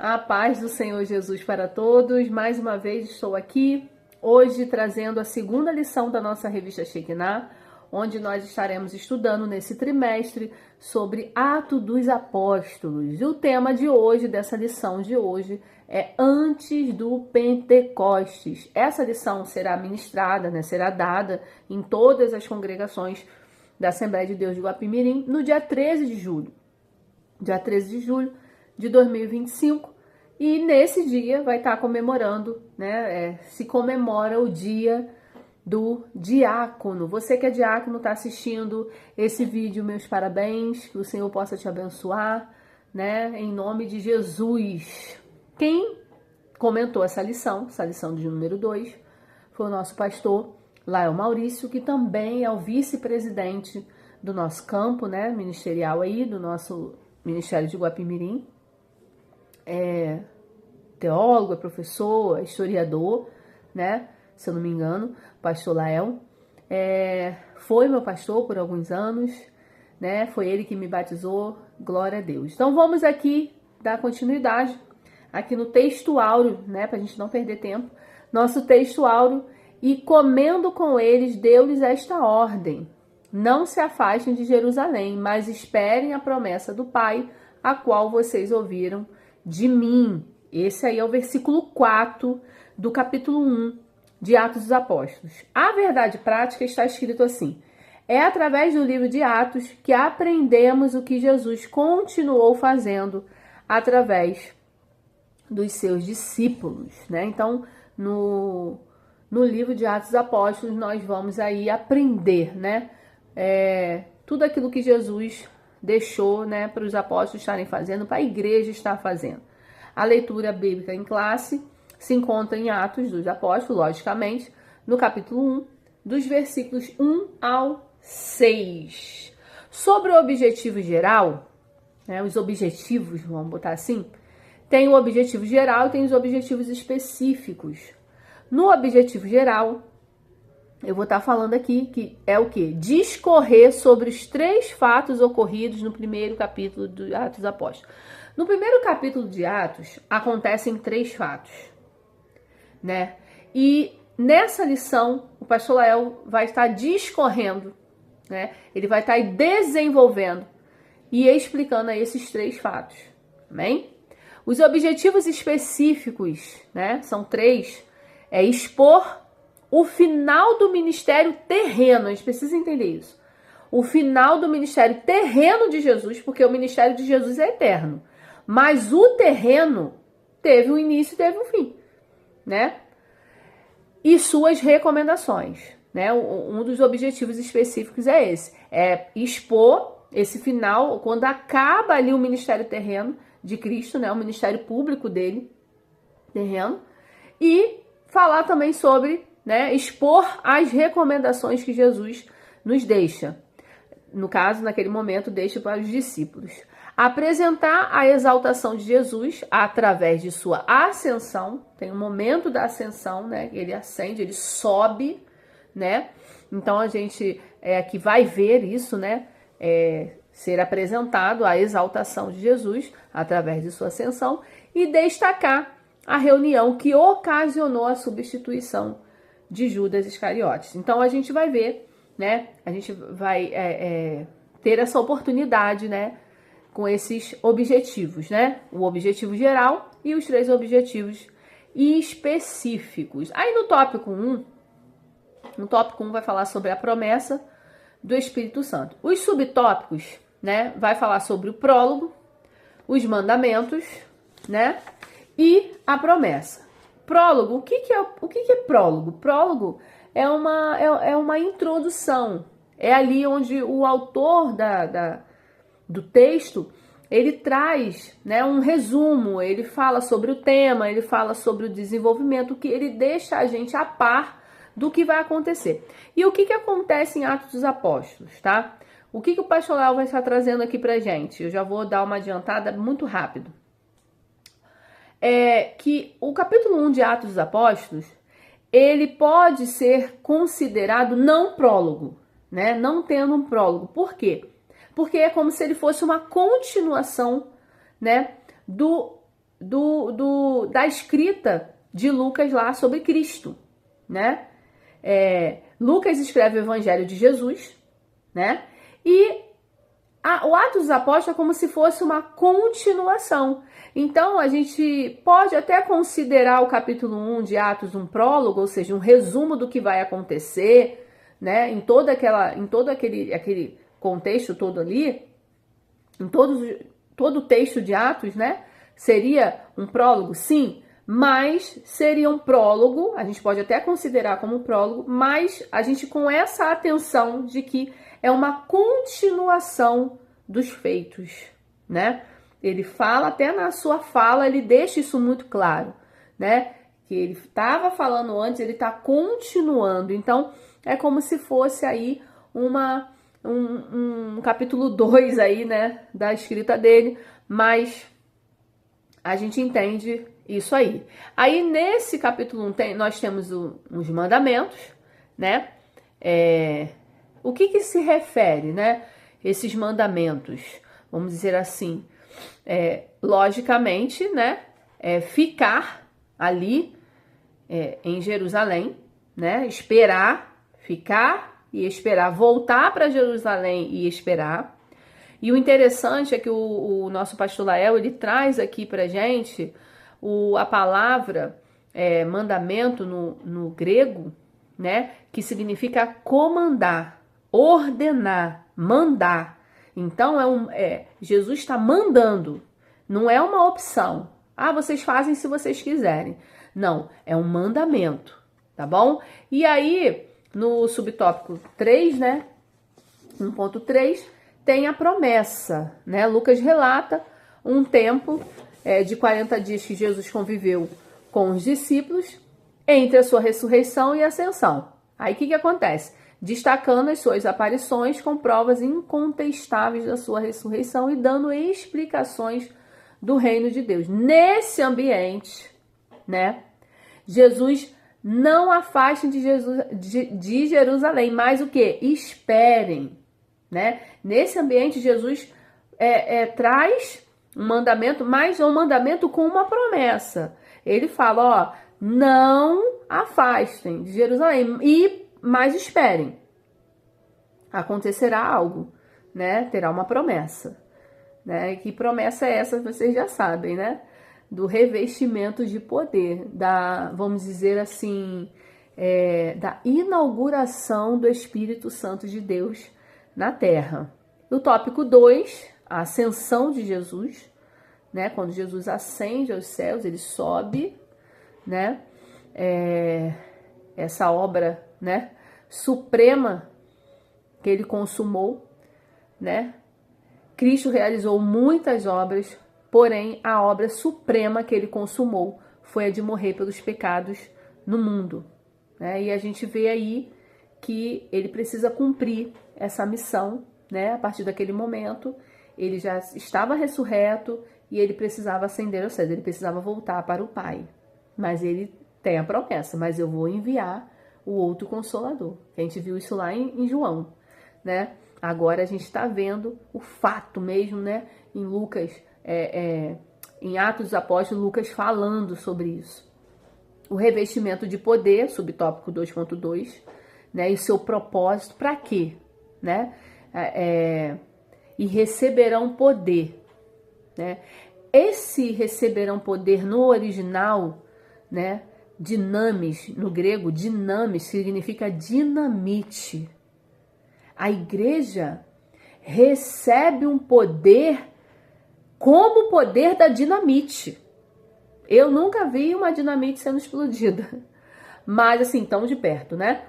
A paz do Senhor Jesus para todos. Mais uma vez estou aqui, hoje trazendo a segunda lição da nossa revista Shekinah, onde nós estaremos estudando nesse trimestre sobre Atos dos Apóstolos. E o tema de hoje, dessa lição de hoje, é antes do Pentecostes. Essa lição será ministrada, será dada em todas as congregações da Assembleia de Deus de Guapimirim no dia 13 de julho. Dia 13 de julho de 2025, e nesse dia vai estar comemorando, se comemora o dia do diácono. Você que é diácono, está assistindo esse vídeo, meus parabéns, que o Senhor possa te abençoar, em nome de Jesus. Quem comentou essa lição de número 2, foi o nosso pastor Lael Maurício, que também é o vice-presidente do nosso campo, ministerial aí, do nosso Ministério de Guapimirim. É teólogo, é professor, é historiador, se eu não me engano, pastor Lael. Foi meu pastor por alguns anos, foi ele que me batizou, glória a Deus. Então vamos aqui dar continuidade, aqui no texto áureo, para a gente não perder tempo, nosso texto áureo, e comendo com eles, deu-lhes esta ordem: não se afastem de Jerusalém, mas esperem a promessa do Pai, a qual vocês ouviram de mim. Esse aí é o versículo 4 do capítulo 1 de Atos dos Apóstolos. A verdade prática está escrito assim: é através do livro de Atos que aprendemos o que Jesus continuou fazendo através dos seus discípulos, Então, no livro de Atos dos Apóstolos, nós vamos aí aprender, tudo aquilo que Jesus deixou, para os apóstolos estarem fazendo, para a igreja estar fazendo. A leitura bíblica em classe se encontra em Atos dos Apóstolos, logicamente, no capítulo 1, dos versículos 1 ao 6. Sobre o objetivo geral, os objetivos, vamos botar assim, tem o objetivo geral e tem os objetivos específicos. No objetivo geral, eu vou estar falando aqui que é o quê? Discorrer sobre os 3 fatos ocorridos no primeiro capítulo de Atos dos Apóstolos. No primeiro capítulo de Atos, acontecem 3 fatos, E nessa lição, o pastor Lael vai estar discorrendo, Ele vai estar desenvolvendo e explicando aí esses 3 fatos, amém? Os objetivos específicos, são 3, é expor o final do ministério terreno. A gente precisa entender isso. O final do ministério terreno de Jesus, porque o ministério de Jesus é eterno. Mas o terreno teve um início e teve um fim, E suas recomendações, Um dos objetivos específicos é esse. É expor esse final, quando acaba ali o ministério terreno de Cristo, o ministério público dele, terreno. E falar também sobre, expor as recomendações que Jesus nos deixa. No caso, naquele momento, deixa para os discípulos. Apresentar a exaltação de Jesus através de sua ascensão. Tem um momento da ascensão, ele ascende, ele sobe, Então, a gente aqui vai ver isso, ser apresentado a exaltação de Jesus através de sua ascensão e destacar a reunião que ocasionou a substituição de Judas Iscariotes. Então, a gente vai ver, A gente vai ter essa oportunidade, com esses objetivos, O objetivo geral e os 3 objetivos específicos. Aí no tópico 1, vai falar sobre a promessa do Espírito Santo. Os subtópicos, vai falar sobre o prólogo, os mandamentos, e a promessa. Prólogo, o que é prólogo? Prólogo é uma introdução. É ali onde o autor do texto, ele traz, um resumo, ele fala sobre o tema, ele fala sobre o desenvolvimento, que ele deixa a gente a par do que vai acontecer. E o que acontece em Atos dos Apóstolos, tá? O que o pastor Léo vai estar trazendo aqui pra gente? Eu já vou dar uma adiantada muito rápido. É que o capítulo 1 de Atos dos Apóstolos, ele pode ser considerado não prólogo, Não tendo um prólogo. Por quê? Porque é como se ele fosse uma continuação, do da escrita de Lucas lá sobre Cristo, né? Lucas escreve o Evangelho de Jesus, né? E o Atos dos Apóstolos é como se fosse uma continuação. Então, a gente pode até considerar o capítulo 1 de Atos um prólogo, ou seja, um resumo do que vai acontecer, né? Em todo aquele contexto todo ali, em todo o texto de Atos, né? Seria um prólogo, sim, mas seria um prólogo, a gente pode até considerar como prólogo, mas a gente com essa atenção de que é uma continuação dos feitos, né? Ele fala, até na sua fala, ele deixa isso muito claro, né? Que ele estava falando antes, ele está continuando. Então, é como se fosse aí um capítulo 2 aí, né? Da escrita dele, mas a gente entende isso aí. Aí, nesse capítulo 1, nós temos os mandamentos, né? O que se refere, né? Esses mandamentos, vamos dizer assim, logicamente, né? Ficar ali em Jerusalém, né? Ficar e esperar, voltar para Jerusalém e esperar. E o interessante é que o nosso pastor Lael, ele traz aqui pra gente a palavra mandamento no grego, né? Que significa comandar, ordenar, mandar. Então, Jesus está mandando, não é uma opção. Vocês fazem se vocês quiserem. Não, é um mandamento, tá bom? E aí, no subtópico 3, né? 1.3, tem a promessa, né? Lucas relata um tempo de 40 dias que Jesus conviveu com os discípulos entre a sua ressurreição e ascensão. Aí o que acontece? Destacando as suas aparições com provas incontestáveis da sua ressurreição e dando explicações do reino de Deus. Nesse ambiente, né? Jesus não afastem de Jerusalém, mas o que? Esperem, né? Nesse ambiente, Jesus traz um mandamento, mas é um mandamento com uma promessa. Ele fala, não afastem de Jerusalém, mas esperem. Acontecerá algo, né? Terá uma promessa, né? Que promessa é essa? Vocês já sabem, né? Do revestimento de poder, vamos dizer assim, da inauguração do Espírito Santo de Deus na Terra. No tópico 2, a ascensão de Jesus, né? Quando Jesus ascende aos céus, ele sobe, né? Essa obra, né? Suprema que ele consumou, né? Cristo realizou muitas obras, porém a obra suprema que ele consumou foi a de morrer pelos pecados no mundo, né? E a gente vê aí que ele precisa cumprir essa missão, né? A partir daquele momento, ele já estava ressurreto e ele precisava ascender aos céus, ele precisava voltar para o Pai. Mas ele tem a promessa, mas eu vou enviar o outro Consolador. A gente viu isso lá em João, né? Agora a gente está vendo o fato mesmo, né? Em Lucas, em Atos dos Apóstolos, Lucas falando sobre isso. O revestimento de poder, subtópico 2.2, né? E o seu propósito, para quê? Né? E receberão poder, né? Esse receberão poder no original, né? Dinamis, no grego, dinamis significa dinamite. A igreja recebe um poder como o poder da dinamite. Eu nunca vi uma dinamite sendo explodida, mas assim, tão de perto, né?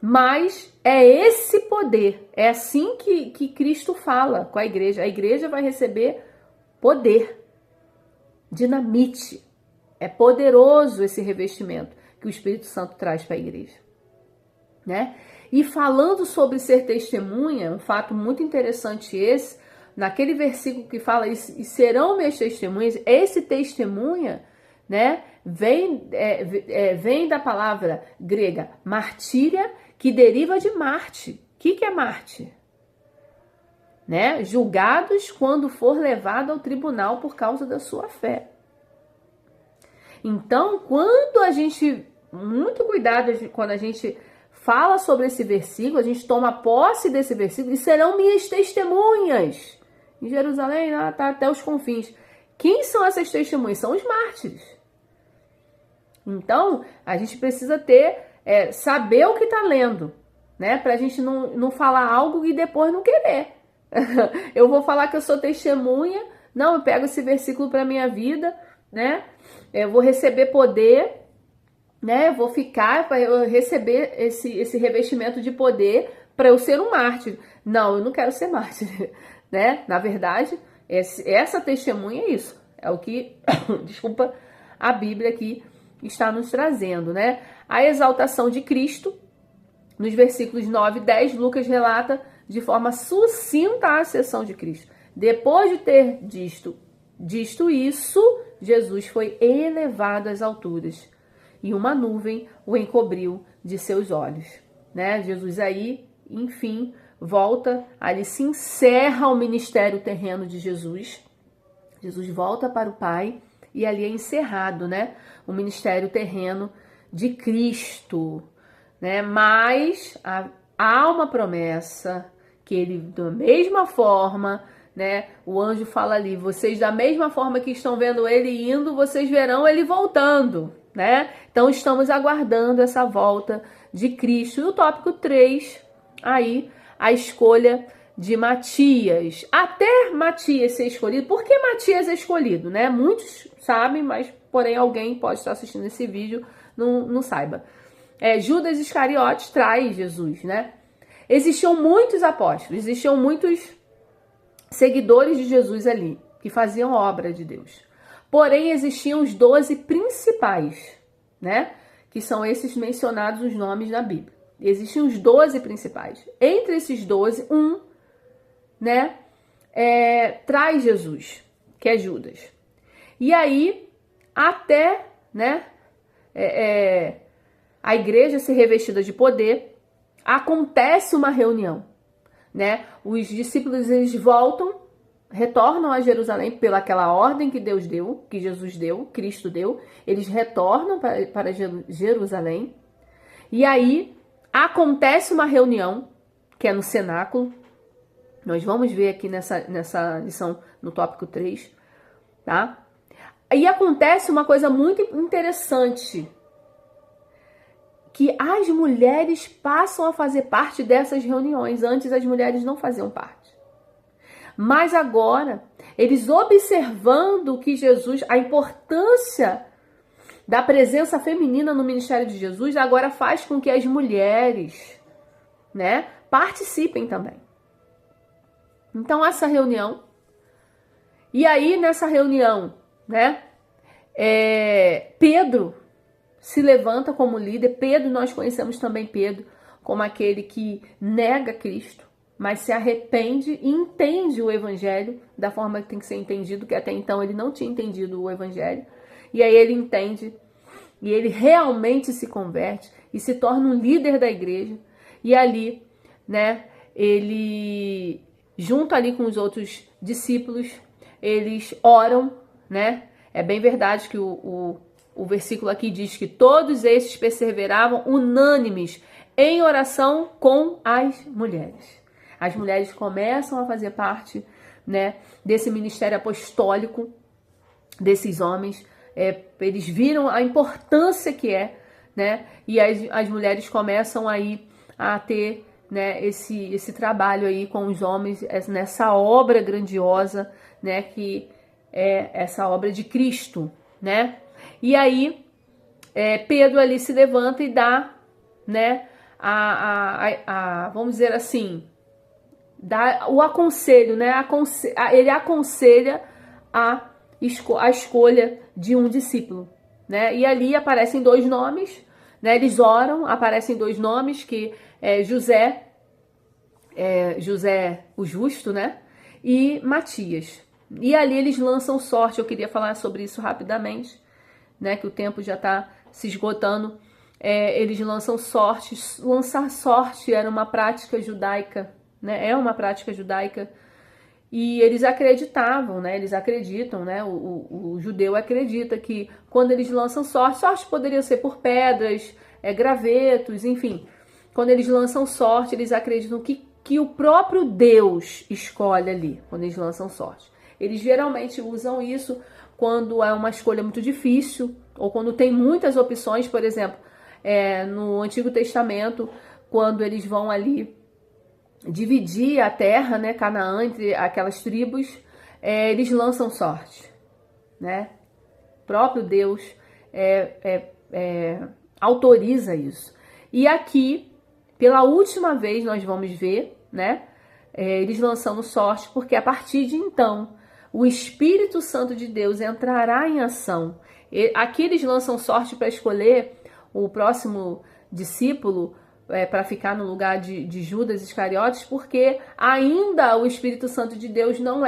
Mas é esse poder, é assim que Cristo fala com a igreja. A igreja vai receber poder, dinamite. É poderoso esse revestimento que o Espírito Santo traz para a igreja, né? E falando sobre ser testemunha, um fato muito interessante esse, naquele versículo que fala, e serão meus testemunhas, esse testemunha, né, vem da palavra grega martíria, que deriva de Marte. O que é Marte? Né? Julgados quando for levado ao tribunal por causa da sua fé. Então, quando a gente, muito cuidado quando a gente fala sobre esse versículo, a gente toma posse desse versículo, e serão minhas testemunhas em Jerusalém, tá até os confins. Quem são essas testemunhas? São os mártires. Então, a gente precisa saber o que está lendo, né? Para a gente não falar algo e depois não querer. Eu vou falar que eu sou testemunha, não, eu pego esse versículo para minha vida, né? Eu vou receber poder, né? Eu vou ficar para eu receber esse revestimento de poder para eu ser um mártir. Não, eu não quero ser mártir, né? Na verdade, essa testemunha é isso. É o que, desculpa, a Bíblia aqui está nos trazendo, né? A exaltação de Cristo, nos versículos 9 e 10, Lucas relata de forma sucinta a ascensão de Cristo. Depois de ter dito isso, Jesus foi elevado às alturas e uma nuvem o encobriu de seus olhos, né? Jesus aí, enfim, volta, ali se encerra o ministério terreno de Jesus. Jesus volta para o Pai e ali é encerrado, né? O ministério terreno de Cristo, né? Mas há uma promessa que ele, da mesma forma, né? O anjo fala ali, vocês da mesma forma que estão vendo ele indo, vocês verão ele voltando, né? Então estamos aguardando essa volta de Cristo. E o tópico 3, aí a escolha de Matias. Até Matias ser escolhido. Por que Matias é escolhido, né? Muitos sabem, mas porém alguém pode estar assistindo esse vídeo não saiba. Judas Iscariotes trai Jesus, né? Existiam muitos apóstolos, existiam muitos seguidores de Jesus ali, que faziam obra de Deus. Porém, existiam os 12 principais, né? Que são esses mencionados os nomes na Bíblia. Existiam os 12 principais. Entre esses 12, né? Traz Jesus, que é Judas. E aí, até, né? A igreja ser revestida de poder, acontece uma reunião, né? Os discípulos, eles retornam a Jerusalém pelaquela ordem que Deus deu, que Jesus deu, Cristo deu. Eles retornam para Jerusalém. E aí acontece uma reunião, que é no cenáculo. Nós vamos ver aqui nessa lição, no tópico 3, tá? E acontece uma coisa muito interessante, que as mulheres passam a fazer parte dessas reuniões. Antes as mulheres não faziam parte. Mas agora, eles observando que Jesus, a importância da presença feminina no ministério de Jesus, agora faz com que as mulheres, né, participem também. Então, essa reunião, e aí nessa reunião, né, Pedro se levanta como líder. Pedro, nós conhecemos também Pedro como aquele que nega Cristo, mas se arrepende e entende o evangelho da forma que tem que ser entendido, que até então ele não tinha entendido o evangelho. E aí ele entende, e ele realmente se converte e se torna um líder da igreja. E ali, né, ele, junto ali com os outros discípulos, eles oram, né? É bem verdade que o versículo aqui diz que todos esses perseveravam unânimes em oração com as mulheres. As mulheres começam a fazer parte, né, desse ministério apostólico, desses homens. Eles viram a importância que né, e as mulheres começam aí a ter, né, esse trabalho aí com os homens, nessa obra grandiosa, né, que é essa obra de Cristo, né? E aí, Pedro ali se levanta e dá, né, vamos dizer assim, dá o aconselho, né? Ele aconselha a escolha de um discípulo, né? E ali aparecem 2 nomes, né? Eles oram, aparecem 2 nomes, que é José o Justo, né? E Matias. E ali eles lançam sorte. Eu queria falar sobre isso rapidamente, né, que o tempo já está se esgotando. Eles lançam sorte. Lançar sorte era uma prática judaica, né? É uma prática judaica. E eles acreditavam, né? Eles acreditam, né? O judeu acredita que quando eles lançam sorte poderia ser por pedras, gravetos, enfim. Quando eles lançam sorte, eles acreditam que o próprio Deus escolhe ali, quando eles lançam sorte. Eles geralmente usam isso quando é uma escolha muito difícil, ou quando tem muitas opções, por exemplo, no Antigo Testamento, quando eles vão ali dividir a terra, né, Canaã, entre aquelas tribos, eles lançam sorte, né? O próprio Deus autoriza isso. E aqui, pela última vez, nós vamos ver, né, eles lançando sorte, porque a partir de então, o Espírito Santo de Deus entrará em ação. Aqui eles lançam sorte para escolher o próximo discípulo, para ficar no lugar de Judas Iscariotes, porque ainda o Espírito Santo de Deus não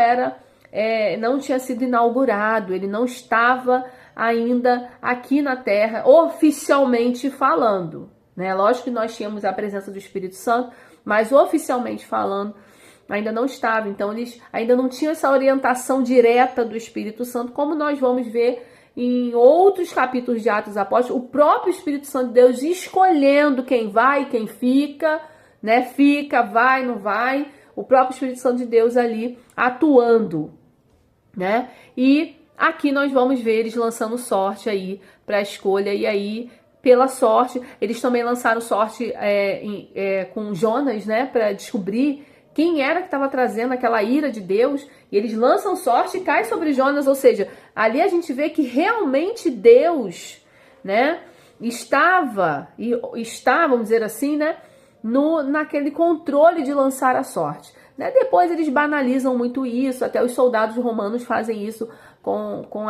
tinha sido inaugurado, ele não estava ainda aqui na Terra, oficialmente falando, né? Lógico que nós tínhamos a presença do Espírito Santo, mas oficialmente falando, ainda não estava. Então, eles ainda não tinham essa orientação direta do Espírito Santo, como nós vamos ver em outros capítulos de Atos dos Apóstolos, o próprio Espírito Santo de Deus escolhendo quem vai e quem fica, né? Fica, vai, não vai. O próprio Espírito Santo de Deus ali atuando, né? E aqui nós vamos ver eles lançando sorte aí para a escolha. E aí, pela sorte, eles também lançaram sorte com Jonas, né? Para descobrir quem era que estava trazendo aquela ira de Deus, e eles lançam sorte e cai sobre Jonas, ou seja, ali a gente vê que realmente Deus, né, está, vamos dizer assim, né, naquele controle de lançar a sorte. Né? Depois eles banalizam muito isso, até os soldados romanos fazem isso com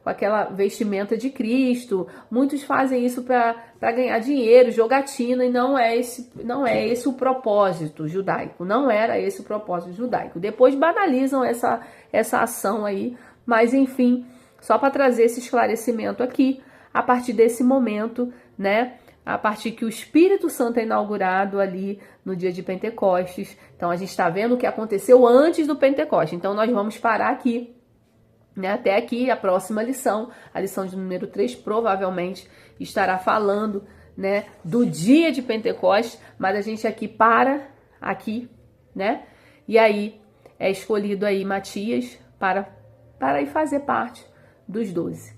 aquela vestimenta de Cristo. Muitos fazem isso para ganhar dinheiro, jogatina, e não é esse o propósito judaico. Não era esse o propósito judaico. Depois banalizam essa ação aí, mas enfim, só para trazer esse esclarecimento aqui, a partir desse momento, né? A partir que o Espírito Santo é inaugurado ali no dia de Pentecostes. Então a gente está vendo o que aconteceu antes do Pentecostes. Então nós vamos parar aqui, né? Até aqui a próxima lição, a lição de número 3, provavelmente estará falando, né, do dia de Pentecostes, mas a gente aqui para aqui, né? E aí é escolhido aí Matias para ir fazer parte dos 12.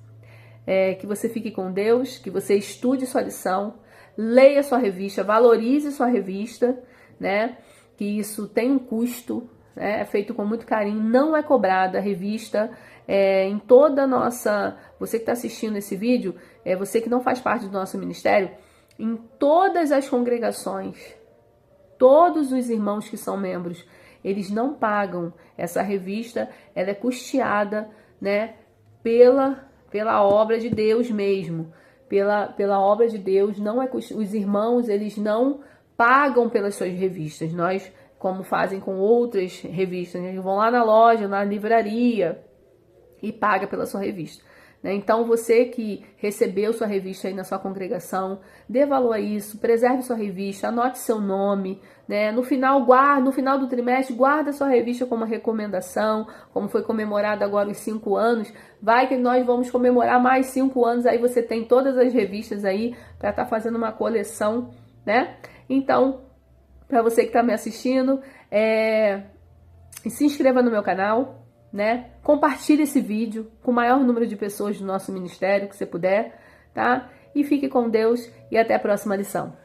Que você fique com Deus, que você estude sua lição, leia sua revista, valorize sua revista, né? Que isso tem um custo, né? É feito com muito carinho, não é cobrada a revista. Em toda a nossa... Você que está assistindo esse vídeo, você que não faz parte do nosso ministério, em todas as congregações, todos os irmãos que são membros, eles não pagam essa revista, ela é custeada, né, pela obra de Deus mesmo, pela obra de Deus. Não é os irmãos, eles não pagam pelas suas revistas. Nós, como fazem com outras revistas, eles vão lá na loja, na livraria e paga pela sua revista, né? Então você que recebeu sua revista aí na sua congregação, dê valor a isso, preserve sua revista, anote seu nome, né? No final do trimestre, guarda sua revista como recomendação, como foi comemorado agora os 5 anos. Vai que nós vamos comemorar mais 5 anos, aí você tem todas as revistas aí para estar fazendo uma coleção, né? Então, para você que está me assistindo, se inscreva no meu canal, né? Compartilhe esse vídeo com o maior número de pessoas do nosso ministério que você puder, tá? E fique com Deus e até a próxima lição.